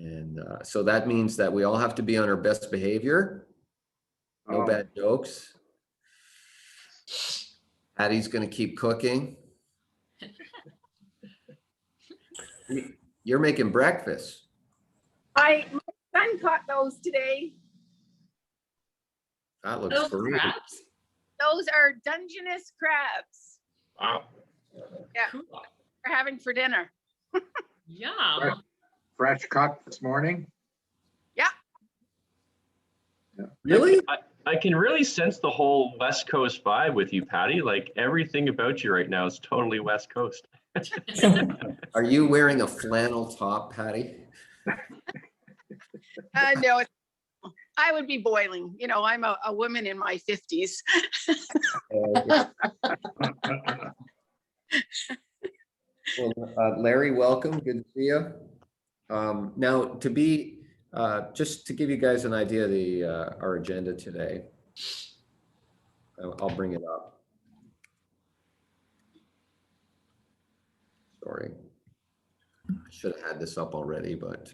And so that means that we all have to be on our best behavior. No bad jokes. Patty's going to keep cooking. You're making breakfast. My son caught those today. That looks great. Crabs? Those are Dungeness crabs. Wow. Yeah, Cool. we're having for dinner. Yeah. Fresh cut this morning. Really? I can really sense the whole West Coast vibe with you, Patty. Like everything about you right now is totally West Coast. Are you wearing a flannel top, Patty? No, I would be boiling. You know, I'm a woman in my 50s. Well, Larry, welcome. Good to see you. Now, to be just to give you guys an idea of the our agenda today, I'll bring it up. Sorry, I should have had this up already, but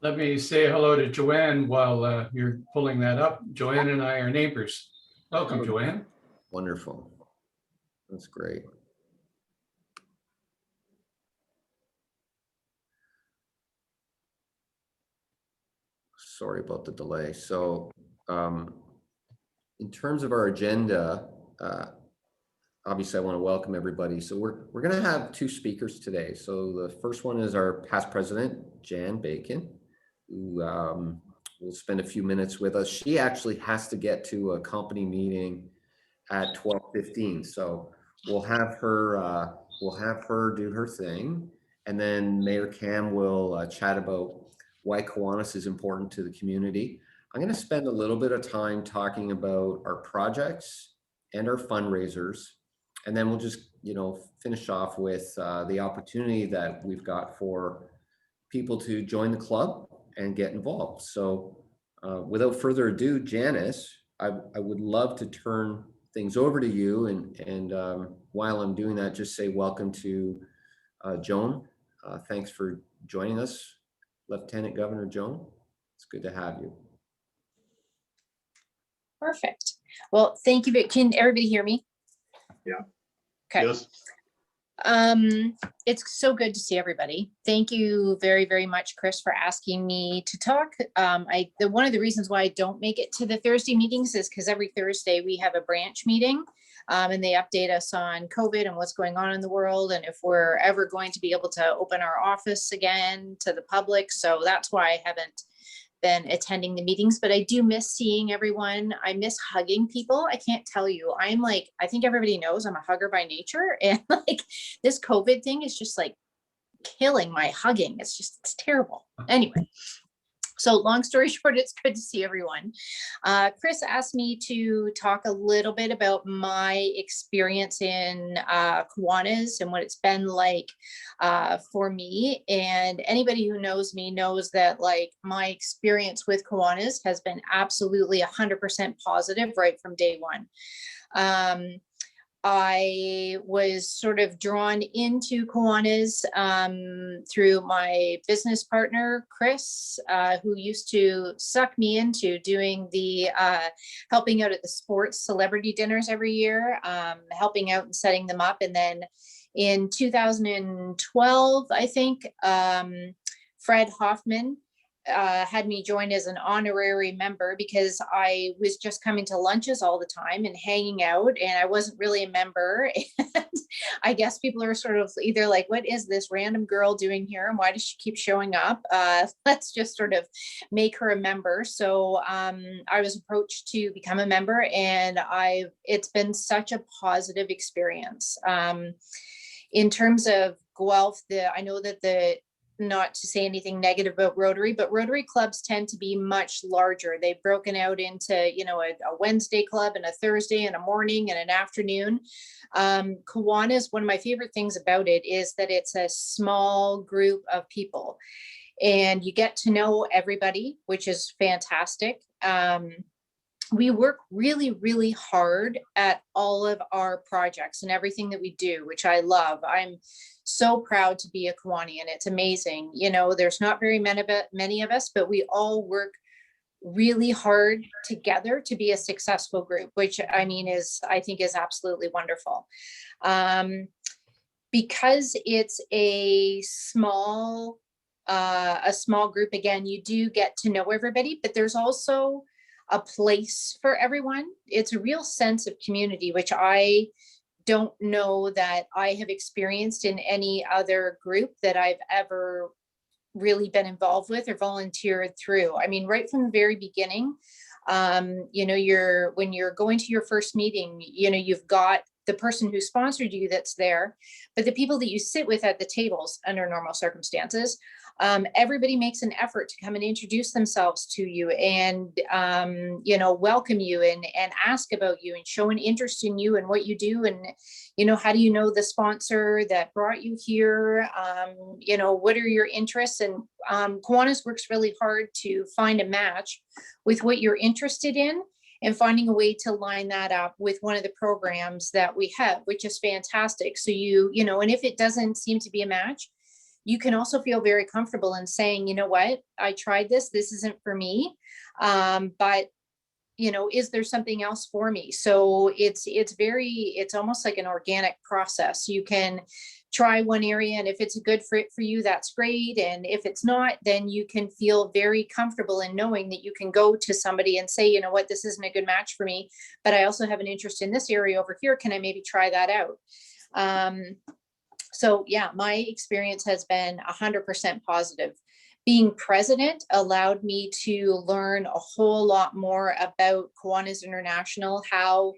let me say hello to Joanne while you're pulling that up. Joanne and I are neighbors. Welcome, Joanne. wonderful. That's great. Sorry about the delay. So in terms of our agenda, obviously I want to welcome everybody. So we're going to have two speakers today. So the first one is our past president, Jan Bacon, who will spend a few minutes with us. She actually has to get to a company meeting at 12:15. So we'll have her do her thing, and then Mayor Cam will chat about why Kiwanis is important to the community. I'm going to spend a little bit of time talking about our projects and our fundraisers, and then we'll just, finish off with the opportunity that we've got for people to join the club and get involved. So without further ado, Janice, I would love to turn things over to you, and while I'm doing that, just say welcome to Joan. Thanks for joining us, Lieutenant Governor Joan. It's good to have you. Perfect. Well, thank you. Can everybody hear me? Yeah. Okay. Yes. It's so good to see everybody. Thank you very, very much, Chris, for asking me to talk. One of the reasons why I don't make it to the Thursday meetings is because every Thursday we have a branch meeting, and they update us on COVID and what's going on in the world, and if we're ever going to be able to open our office again to the public. So that's why I haven't been attending the meetings, but I do miss seeing everyone. I miss hugging people. I can't tell you. I'm like, I think everybody knows I'm a hugger by nature, and like this COVID thing is just like killing my hugging. It's terrible. Anyway, so long story short, it's good to see everyone. Chris asked me to talk a little bit about my experience in Kiwanis and what it's been like for me. And anybody who knows me knows that like my experience with Kiwanis has been absolutely 100% positive right from day one. I was sort of drawn into Kiwanis through my business partner, Chris, who used to suck me into doing the helping out at the sports celebrity dinners every year, helping out and setting them up. And then in 2012, I think, Fred Hoffman had me join as an honorary member because I was just coming to lunches all the time and hanging out, and I wasn't really a member. And I guess people are sort of either like, what is this random girl doing here? And why does she keep showing up? Let's just sort of make her a member. So I was approached to become a member, and it's been such a positive experience. In terms of Guelph, I know that not to say anything negative about Rotary, but Rotary clubs tend to be much larger. They've broken out into, a Wednesday club and a Thursday and a morning and an afternoon. Kiwanis, one of my favorite things about it is that it's a small group of people and you get to know everybody, which is fantastic. We work really, really hard at all of our projects and everything that we do, which I love. I'm so proud to be a Kiwanian. It's amazing. You know, there's not very many of us, but we all work really hard together to be a successful group, which I mean I think is absolutely wonderful. Because it's a small group, again, you do get to know everybody, but there's also a place for everyone. It's a real sense of community, which I don't know that I have experienced in any other group that I've ever really been involved with or volunteered through. I mean, right from the very beginning, you know, when you're going to your first meeting, you know, you've got the person who sponsored you that's there, but the people that you sit with at the tables under normal circumstances, everybody makes an effort to come and introduce themselves to you and, you know, welcome you and ask about you and show an interest in you and what you do. And, you know, how do you know the sponsor that brought you here? You know, what are your interests? And Kiwanis works really hard to find a match with what you're interested in and finding a way to line that up with one of the programs that we have, which is fantastic. So you know, and if it doesn't seem to be a match, you can also feel very comfortable in saying, you know what, I tried this isn't for me. But you know, is there something else for me? So it's almost like an organic process. You can try one area, and if it's a good fit for you, that's great. And if it's not, then you can feel very comfortable in knowing that you can go to somebody and say, you know what, this isn't a good match for me, but I also have an interest in this area over here. Can I maybe try that out? So yeah, my experience has been 100% positive. Being president allowed me to learn a whole lot more about Kiwanis International, how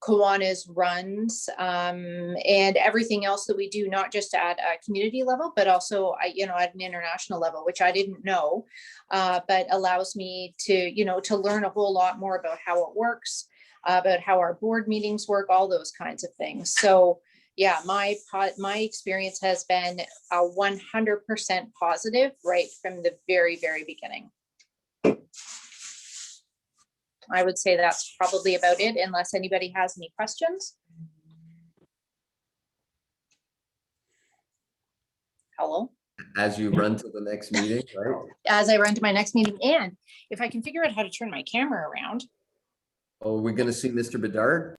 Kiwanis runs, and everything else that we do, not just at a community level, but also, you know, at an international level, which I didn't know, but allows me to, you know, to learn a whole lot more about how it works, about how our board meetings work, all those kinds of things. So yeah, my experience has been 100% positive right from the very, very beginning. I would say that's probably about it, unless anybody has any questions. Hello? As you run to the next meeting, right? As I run to my next meeting, and if I can figure out how to turn my camera around. Oh, we're gonna see Mr. Bedard?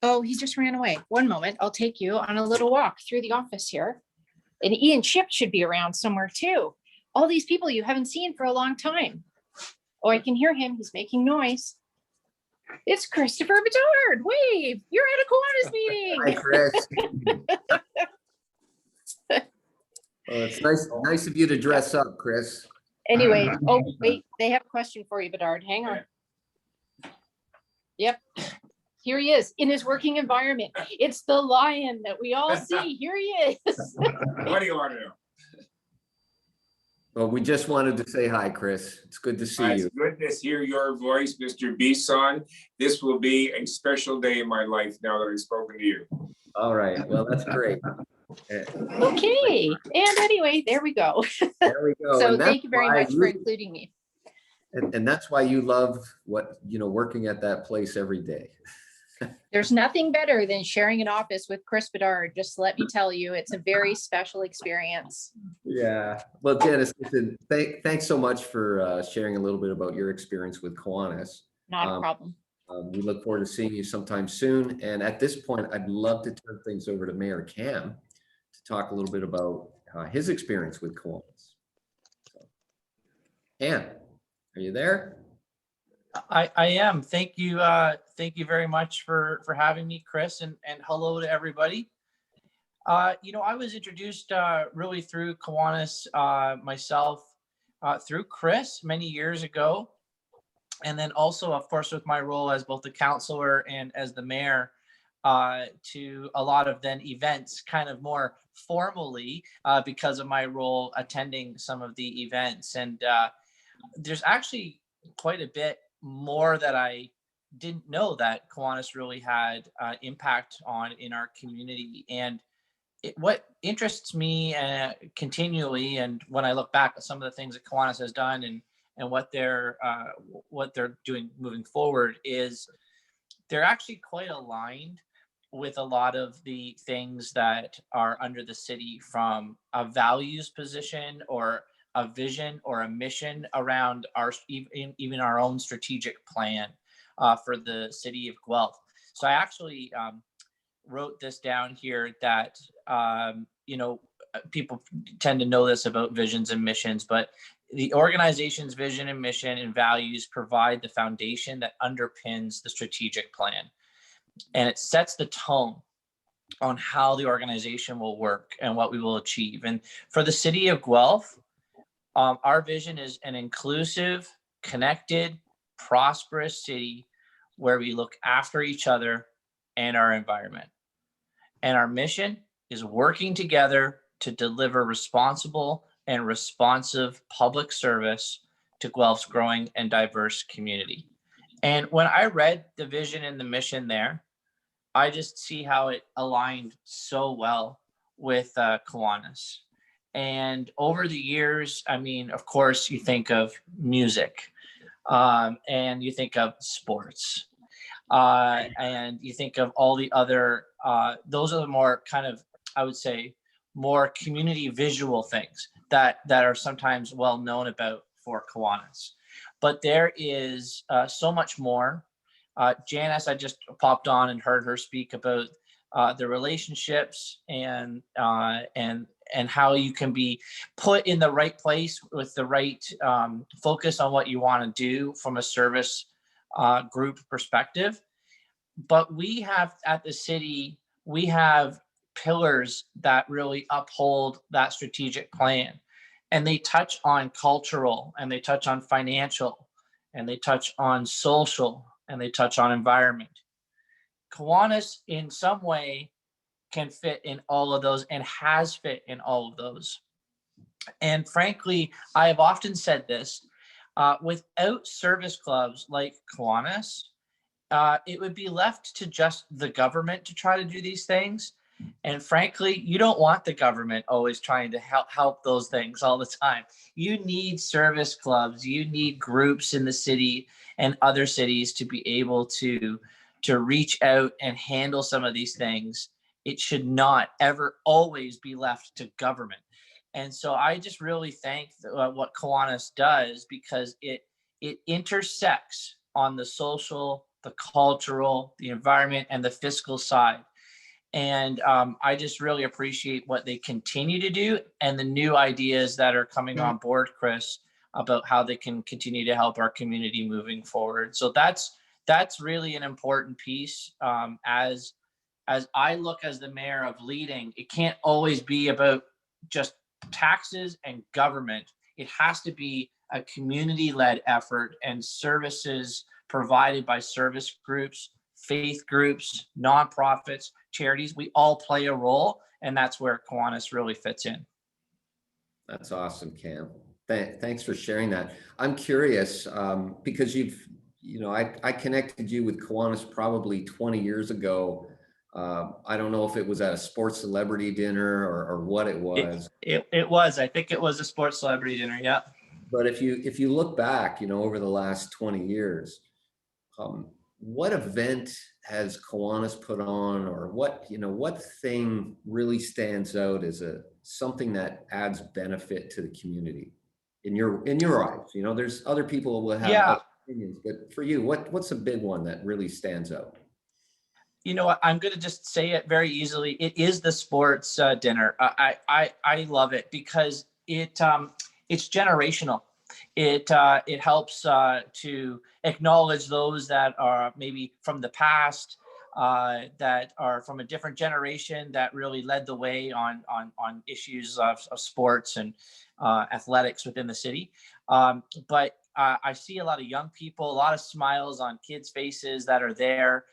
Oh, he just ran away. One moment, I'll take you on a little walk through the office here. And Ian Chip should be around somewhere too. All these people you haven't seen for a long time. Oh, I can hear him. He's making noise. It's Christopher Bedard. Wave. You're at a Kiwanis meeting. Hi, Chris. Oh, it's nice of you to dress up, Chris. Anyway, oh, wait, they have a question for you, Bedard. Hang on. Yep. Here he is in his working environment. It's the lion that we all see. Here he is. What do you want to know? Well, we just wanted to say hi, Chris. It's good to see you. It's good to hear your voice, Mr. Bison. This will be a special day in my life now that I've spoken to you. All right. Well, that's great. Okay. And anyway, there we go. There we go. So And that's thank you very why much for including me. And that's why you love working at that place every day. There's nothing better than sharing an office with Chris Bedard. Just let me tell you, it's a very special experience. Yeah. Well, Janice, listen, thanks so much for sharing a little bit about your experience with Kiwanis. Not a problem. We look forward to seeing you sometime soon. And at this point, I'd love to turn things over to Mayor Cam to talk a little bit about his experience with Kiwanis. So, Cam, are you there? I am. Thank you. Thank you very much for having me, Chris, and hello to everybody. You know, I was introduced really through Kiwanis myself through Chris many years ago. And then also, of course, with my role as both the counselor and as the mayor to a lot of then events kind of more formally because of my role attending some of the events. And there's actually quite a bit more that I didn't know that Kiwanis really had impact on in our community. And what interests me continually, and when I look back at some of the things that Kiwanis has done and what they're doing moving forward, is they're actually quite aligned with a lot of the things that are under the city, from a values position or a vision or a mission around our even our own strategic plan for the city of Guelph. So I actually wrote this down here that people tend to know this about visions and missions, but the organization's vision and mission and values provide the foundation that underpins the strategic plan, and it sets the tone on how the organization will work and what we will achieve. And for the city of Guelph, our vision is an inclusive, connected, prosperous city where we look after each other and our environment. And our mission is working together to deliver responsible and responsive public service to Guelph's growing and diverse community. And when I read the vision and the mission there, I just see how it aligned so well with Kiwanis. And over the years, I mean, of course, you think of music and you think of sports and you think of all the other, those are the more kind of, I would say, more community visual things that are sometimes well known about for Kiwanis. But there is so much more. Janice, I just popped on and heard her speak about the relationships and how you can be put in the right place with the right focus on what you want to do from a service group perspective. But we have at the city, we have pillars that really uphold that strategic plan. And they touch on cultural, and they touch on financial, and they touch on social, and they touch on environment. Kiwanis in some way can fit in all of those and has fit in all of those. And frankly, I have often said this, without service clubs like Kiwanis, it would be left to just the government to try to do these things. And frankly, you don't want the government always trying to help those things all the time. You need service clubs, you need groups in the city and other cities to be able to reach out and handle some of these things. It should not ever always be left to government. And so I just really thank what Kiwanis does, because it intersects on the social, the cultural, the environment, and the fiscal side. And I just really appreciate what they continue to do and the new ideas that are coming on board, Chris, about how they can continue to help our community moving forward. So that's really an important piece. As I look as the mayor of leading, it can't always be about just taxes and government. It has to be a community-led effort and services provided by service groups, faith groups, nonprofits, charities. We all play a role, and that's where Kiwanis really fits in. That's awesome, Cam. Thanks for sharing that. I'm curious because I connected you with Kiwanis probably 20 years ago. I don't know if it was at a sports celebrity dinner or what it was. It was. I think it was a sports celebrity dinner. Yeah. But if you look back, over the last 20 years, what event has Kiwanis put on, or what thing really stands out as something that adds benefit to the community in your eyes? There's other people will have other opinions, but for you, what's a big one that really stands out? You know what? I'm going to just say it very easily. It is the sports dinner. I love it because it's generational. It helps to acknowledge those that are maybe from the past, that are from a different generation that really led the way on issues of sports and athletics within the city. But I see a lot of young people, a lot of smiles on kids' faces that are there,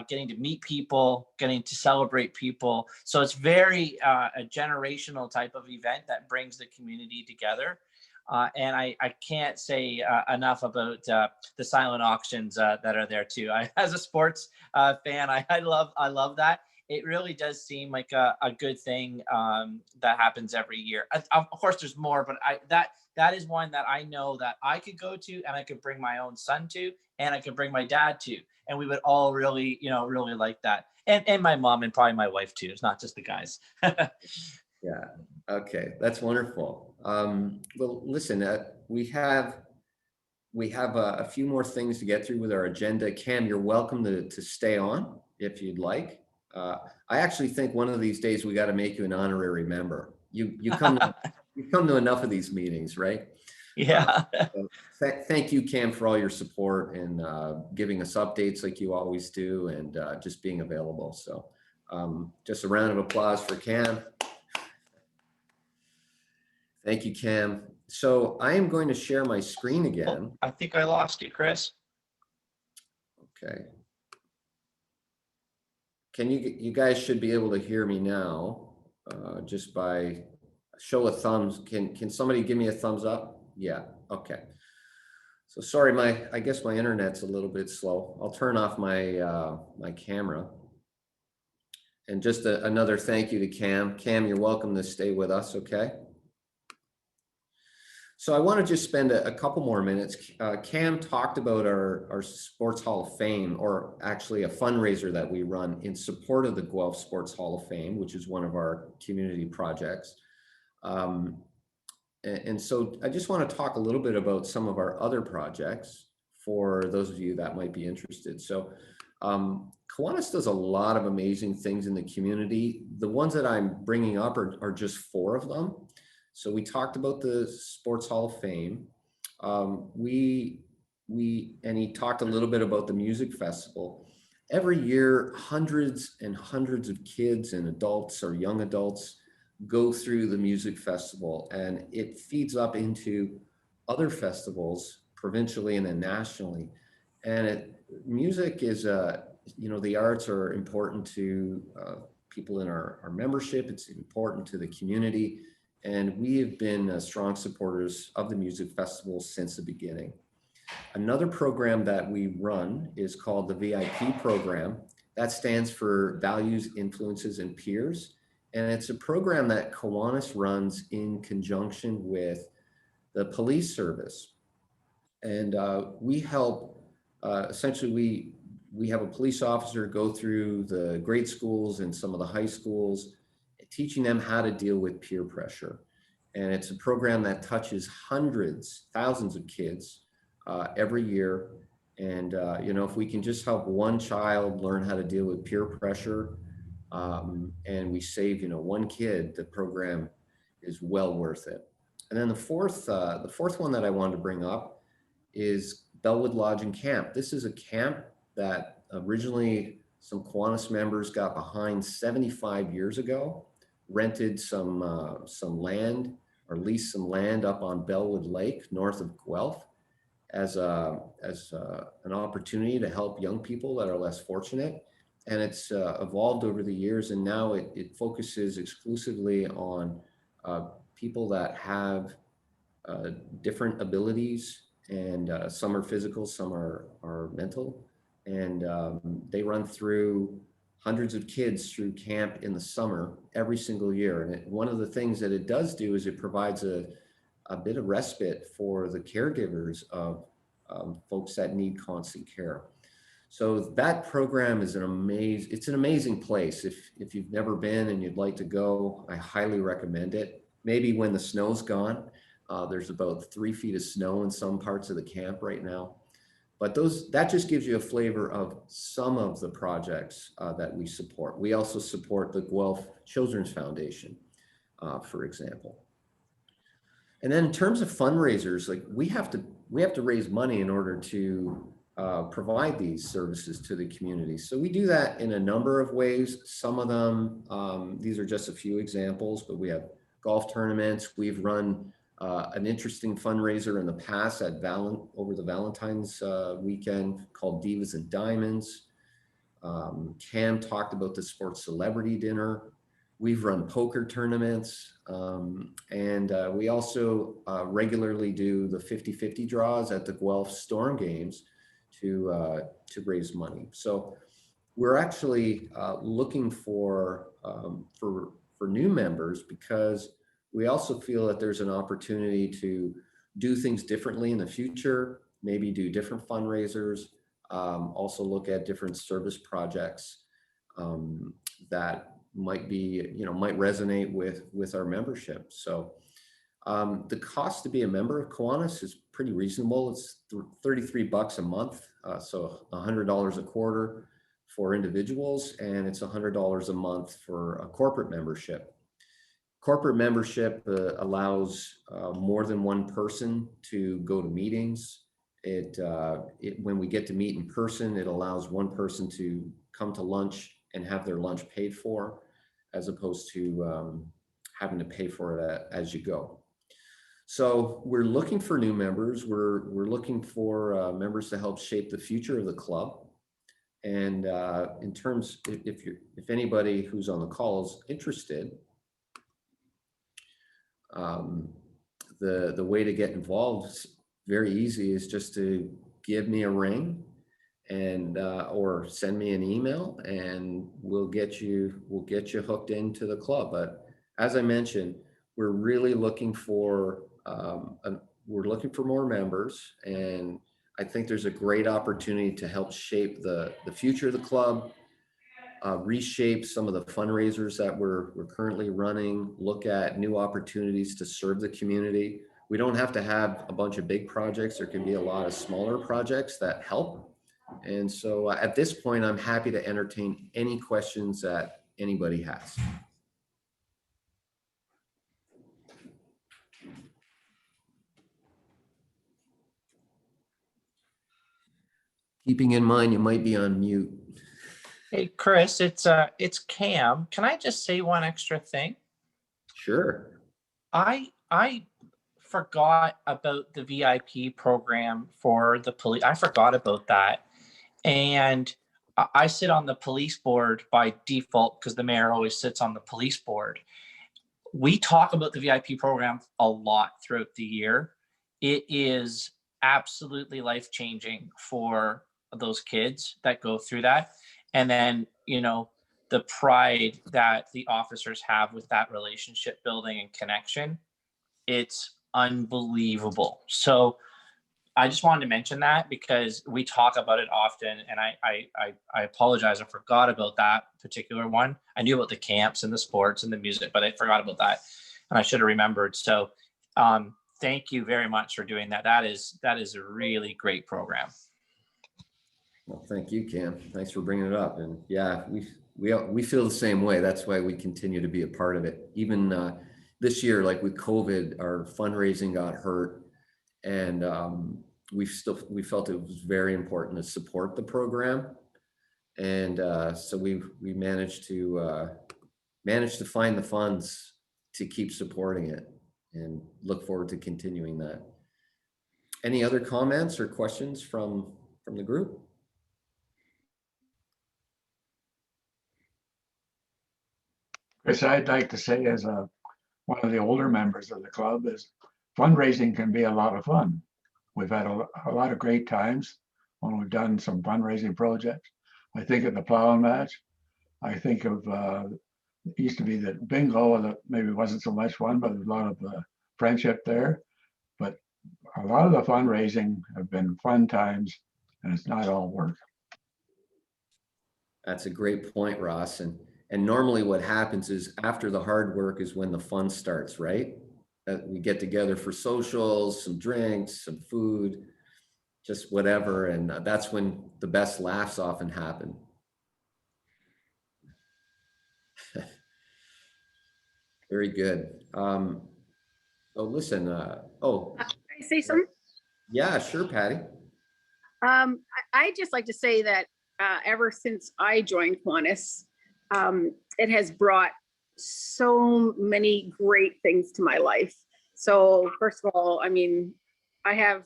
getting to meet people, getting to celebrate people. So it's very a generational type of event that brings the community together. And I can't say enough about the silent auctions that are there too. As a sports fan, I love that. it really does seem like a good thing that happens every year. Of course, there's more, but that is one that I know that I could go to, and I could bring my own son to, and I could bring my dad to, and we would all really, really like that. And my mom and probably my wife too. It's not just the guys. Yeah. Okay. That's wonderful. Well, listen, we have a few more things to get through with our agenda. Cam, you're welcome to stay on if you'd like. I actually think one of these days we got to make you an honorary member. You come to enough of these meetings, right? Yeah. Thank you, Cam, for all your support and giving us updates like you always do, and just being available. So just a round of applause for Cam. Thank you, Cam. So I am going to share my screen again. I think I lost you, Chris. Okay. You guys should be able to hear me now, just by show of thumbs. Can somebody give me a thumbs up? Yeah. Okay. So sorry, I guess my internet's a little bit slow. I'll turn off my my camera. And just another thank you to Cam. Cam, you're welcome to stay with us. Okay. So I want to just spend a couple more minutes. Cam talked about our Sports Hall of Fame, or actually a fundraiser that we run in support of the Guelph Sports Hall of Fame, which is one of our community projects. And so I just want to talk a little bit about some of our other projects for those of you that might be interested. So Kiwanis does a lot of amazing things in the community. The ones that I'm bringing up are just 4 of them. So we talked about the Sports Hall of Fame. And he talked a little bit about the music festival. Every year, hundreds and hundreds of kids and adults or young adults go through the music festival, and it feeds up into other festivals provincially and then nationally. And music is, the arts are important to people in our membership. It's important to the community. And we have been strong supporters of the music festival since the beginning. Another program that we run is called the VIP program. That stands for Values, Influences, and Peers. And it's a program that Kiwanis runs in conjunction with the police service. And we help, essentially, we have a police officer go through the grade schools and some of the high schools, teaching them how to deal with peer pressure. And it's a program that touches hundreds, thousands of kids every year. And, if we can just help one child learn how to deal with peer pressure, and we save, one kid, the program is well worth it. And then the fourth one that I wanted to bring up is Bellwood Lodge and Camp. This is a camp that originally some Kiwanis members got behind 75 years ago, rented some land or leased some land up on Bellwood Lake north of Guelph as an opportunity to help young people that are less fortunate. And it's evolved over the years, and now it focuses exclusively on people that have different abilities, and some are physical, some are mental. And they run through hundreds of kids through camp in the summer every single year. And one of the things that it does do is it provides a bit of respite for the caregivers of folks that need constant care. So that program is it's an amazing place. If you've never been and you'd like to go, I highly recommend it. Maybe when the snow's gone. There's about 3 feet of snow in some parts of the camp right now. But that just gives you a flavor of some of the projects that we support. We also support the Guelph Children's Foundation, for example. And then in terms of fundraisers, like we have to raise money in order to provide these services to the community. So we do that in a number of ways. Some of them, these are just a few examples, but we have golf tournaments. We've run an interesting fundraiser in the past over the Valentine's weekend called Divas and Diamonds. Cam talked about the sports celebrity dinner. We've run poker tournaments, and we also regularly do the 50-50 draws at the Guelph Storm games to raise money. So we're actually looking for new members because we also feel that there's an opportunity to do things differently in the future, maybe do different fundraisers, also look at different service projects that might be, might resonate with our membership. So the cost to be a member of Kiwanis is pretty reasonable. It's $33 a month, so $100 a quarter for individuals, and it's $100 a month for a corporate membership. Corporate membership allows more than one person to go to meetings. When we get to meet in person, it allows one person to come to lunch and have their lunch paid for, as opposed to having to pay for it as you go. So we're looking for new members. We're looking for members to help shape the future of the club. And in terms, if anybody who's on the call is interested, the way to get involved is very easy, is just to give me a ring and or send me an email, and we'll get you hooked into the club. But as I mentioned, we're really looking for more members, and I think there's a great opportunity to help shape the future of the club, reshape some of the fundraisers that we're currently running, look at new opportunities to serve the community. We don't have to have a bunch of big projects. There can be a lot of smaller projects that help. And so at this point, I'm happy to entertain any questions that anybody has. Keeping in mind, you might be on mute. Hey, Chris, it's Cam. Can I just say one extra thing? Sure. I forgot about the VIP program for the police. I forgot about that. And I sit on the police board by default because the mayor always sits on the police board. We talk about the VIP program a lot throughout the year. It is absolutely life-changing for those kids that go through that. And then, the pride that the officers have with that relationship building and connection, it's unbelievable. So I just wanted to mention that because we talk about it often, and I apologize. I forgot about that particular one. I knew about the camps and the sports and the music, but I forgot about that, and I should have remembered. So thank you very much for doing that. That is a really great program. Well, thank you, Cam. Thanks for bringing it up. And yeah, we feel the same way. That's why we continue to be a part of it. Even this year, like with COVID, our fundraising got hurt, and we felt it was very important to support the program. And so we managed to find the funds to keep supporting it, and look forward to continuing that. Any other comments or questions from the group? Chris, I'd like to say, as one of the older members of the club, is fundraising can be a lot of fun. We've had a lot of great times when we've done some fundraising projects. I think of the plowing match. I think of it used to be the bingo that maybe wasn't so much fun, but there's a lot of friendship there. But a lot of the fundraising have been fun times, and it's not all work. That's a great point, Ross. And normally what happens is after the hard work is when the fun starts, right? We get together for socials, some drinks, some food, just whatever. And that's when the best laughs often happen. Very good. Oh, listen. Can I say something? Yeah, sure, Patty. I'd just like to say that ever since I joined Kiwanis, it has brought so many great things to my life. So first of all, I have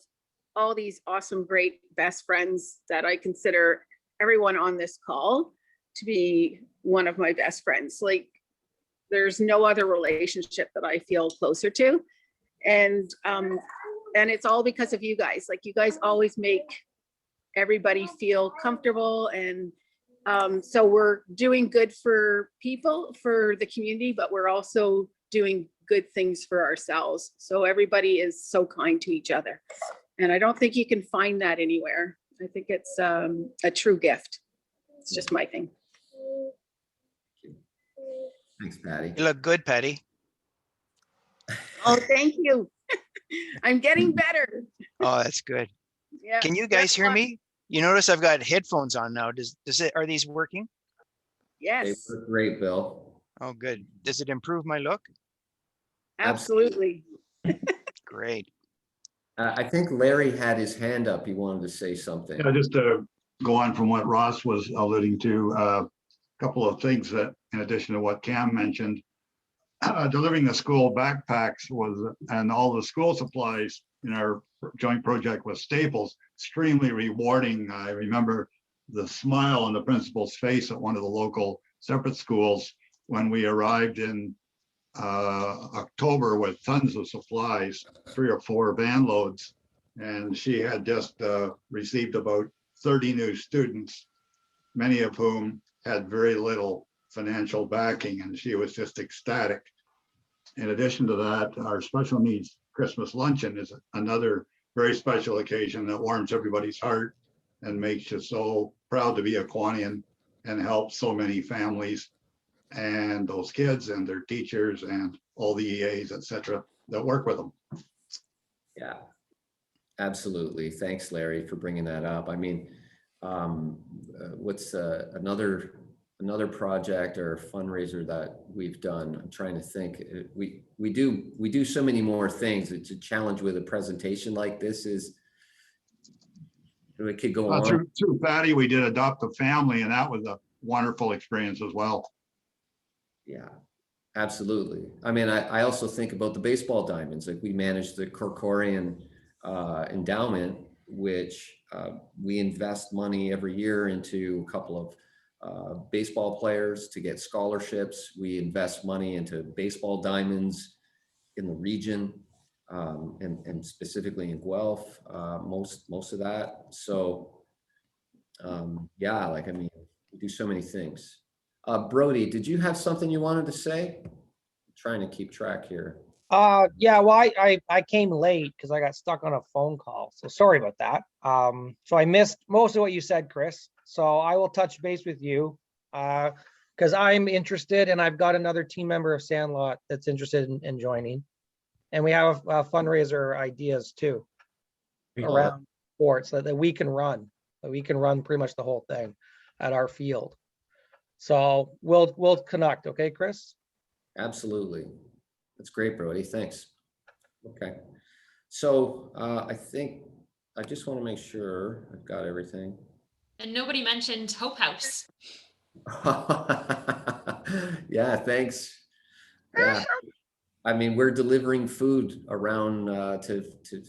all these awesome, great best friends that I consider everyone on this call to be one of my best friends. Like, there's no other relationship that I feel closer to. And it's all because of you guys. Like, you guys always make everybody feel comfortable, and So we're doing good for people, for the community, but we're also doing good things for ourselves. So everybody is so kind to each other. And I don't think you can find that anywhere. I think it's a true gift. It's just my thing. Thanks, Patty. You look good, Patty. Oh, thank you. I'm getting better. Oh, that's good. Yeah. Can you guys hear me? You notice I've got headphones on now. Are these working? They Yes, look great, Bill. Oh, good. Does it improve my look? absolutely. Great. I think Larry had his hand up. He wanted to say something. Yeah, just to go on from what Ross was alluding to, a couple of things that, in addition to what Cam mentioned, delivering the school backpacks and all the school supplies in our joint project with Staples, extremely rewarding. I remember the smile on the principal's face at one of the local separate schools when we arrived in October with tons of supplies, 3 or 4 van loads. And she had just received about 30 new students, many of whom had very little financial backing, and she was just ecstatic. In addition to that, our special needs Christmas luncheon is another very special occasion that warms everybody's heart and makes you so proud to be a Kiwanian and help so many families and those kids and their teachers and all the EAs, etc., that work with them. Yeah, absolutely. Thanks, Larry, for bringing that up. I mean, what's another project or fundraiser that we've done? I'm trying to think. We do so many more things. It's a challenge with a presentation like this is it could go on. Through Patty, we did Adopt a Family, and that was a wonderful experience as well. Yeah, absolutely. I mean, I also think about the baseball diamonds. Like we manage the Corcorian endowment, which we invest money every year into a couple of baseball players to get scholarships. We invest money into baseball diamonds in the region and specifically in Guelph, most of that. So yeah, like, I mean, we do so many things. Brody, did you have something you wanted to say? I'm trying to keep track here. Yeah, well, I came late because I got stuck on a phone call. So sorry about that. So I missed most of what you said, Chris. So I will touch base with you because I'm interested and I've got another team member of Sandlot that's interested in joining. And we have fundraiser ideas too around sports that we can run. That we can run pretty much the whole thing at our field. So we'll connect, okay, Chris? Absolutely. That's great, Brody. Thanks. Okay. So I think I just want to make sure I've got everything. And nobody mentioned Hope House. Yeah, thanks. Yeah. I mean, we're delivering food around to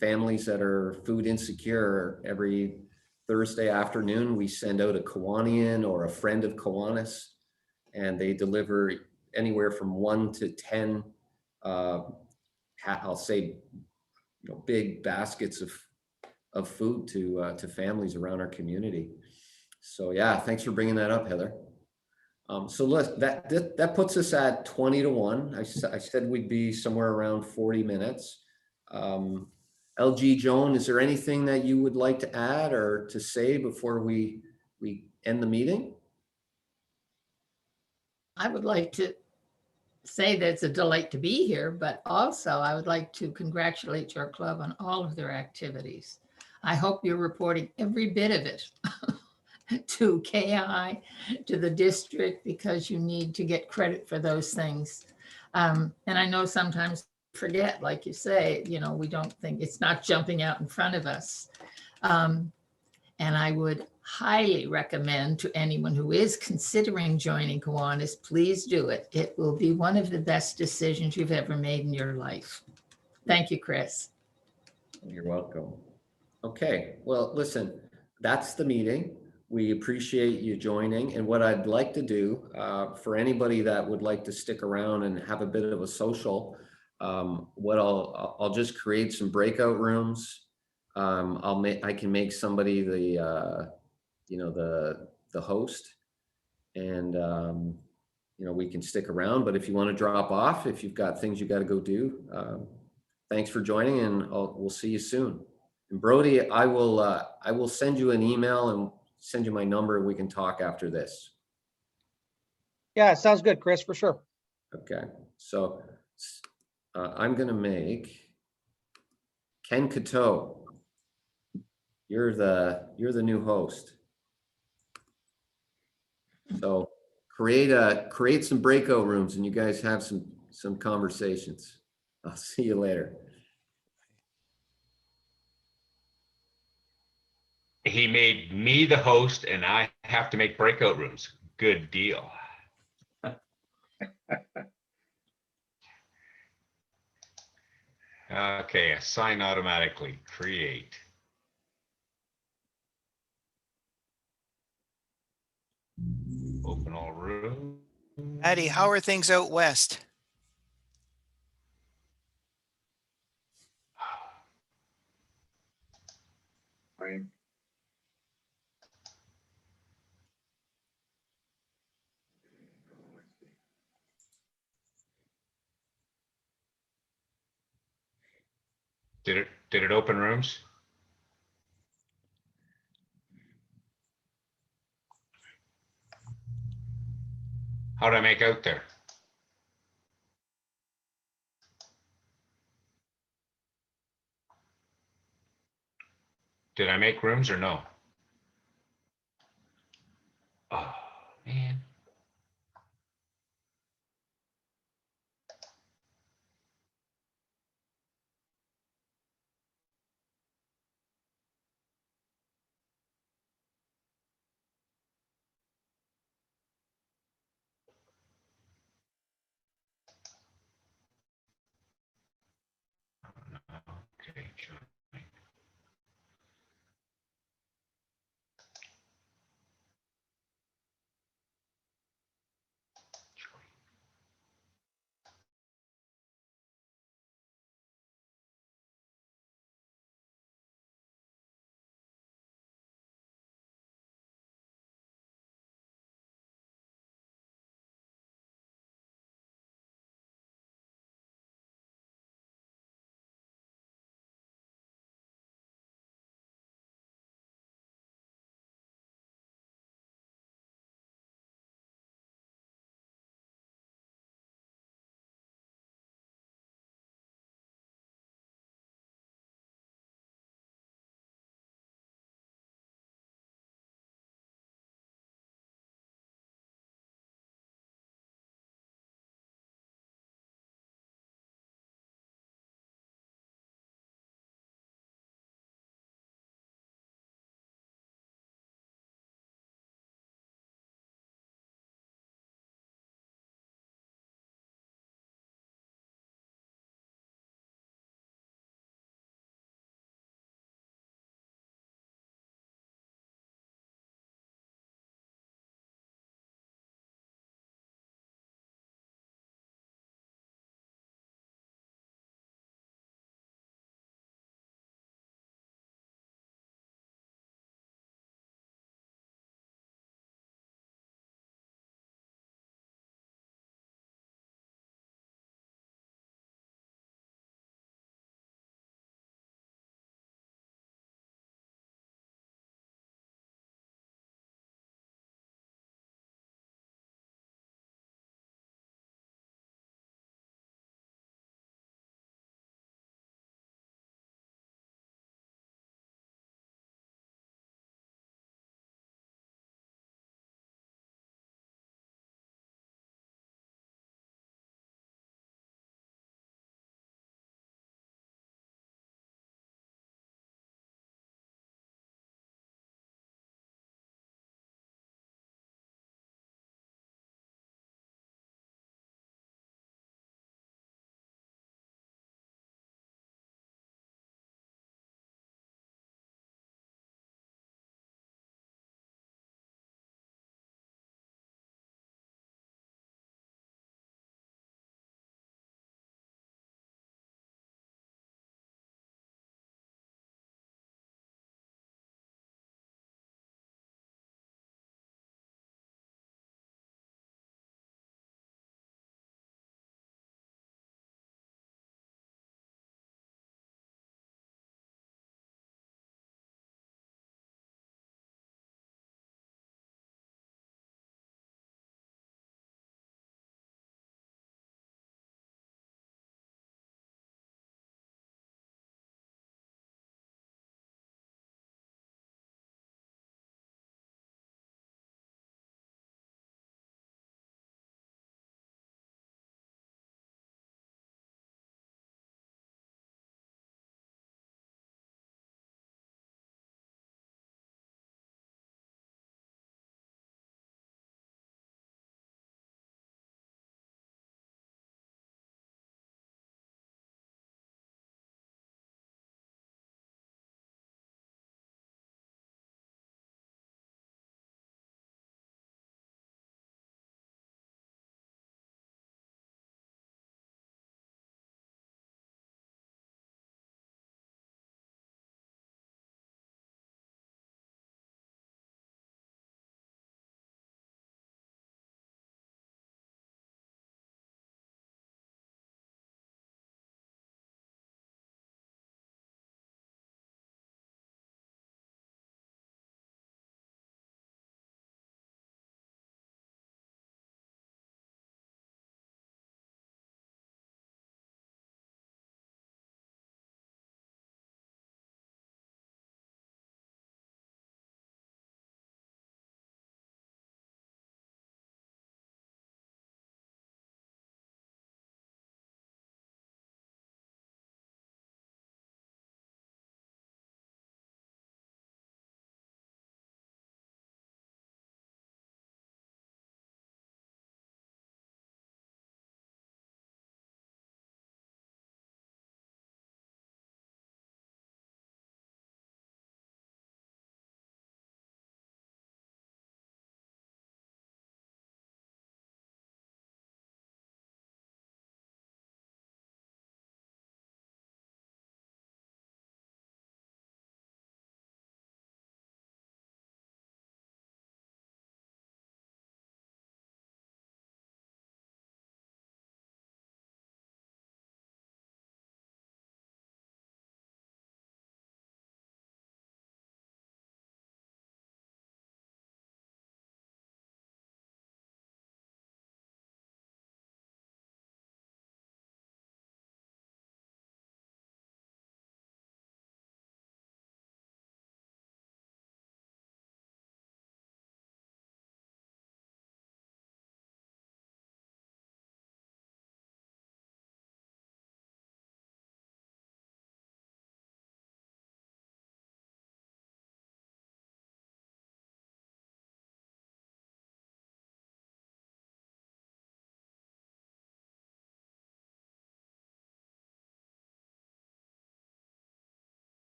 families that are food insecure. Every Thursday afternoon, we send out a Kiwanian or a friend of Kiwanis, and they deliver anywhere from 1 to 10, I'll say, big baskets of food to families around our community. So yeah, thanks for bringing that up, Heather. So that puts us at 20 to 1. I said we'd be somewhere around 40 minutes. LG Joan, is there anything that you would like to add or to say before we end the meeting? I would like to say that it's a delight to be here, but also I would like to congratulate your club on all of their activities. I hope you're reporting every bit of it to KI, to the district, because you need to get credit for those things. And I know sometimes forget, like you say, we don't think it's not jumping out in front of us. And I would highly recommend to anyone who is considering joining Kiwanis, please do it. It will be one of the best decisions you've ever made in your life. Thank you, Chris. You're welcome. Okay, well, listen, that's the meeting. We appreciate you joining. And what I'd like to do for anybody that would like to stick around and have a bit of a social, I'll just create some breakout rooms. I can make somebody the host, And, you know, we can stick around, but if you want to drop off, if you've got things you got to go do, thanks for joining, and we'll see you soon. And Brody, I will send you an email and send you my number. We can talk after this. Yeah, sounds good, Chris, for sure. Okay, so I'm gonna make Ken Cateau. You're the new host. So create some breakout rooms, and you guys have some conversations. I'll see you later. He made me the host and I have to make breakout rooms. Good deal. Okay, assign automatically, create. Open all rooms. Patty, how are things out west? Right. Did it open rooms? How did I make out there? Did I make rooms or no?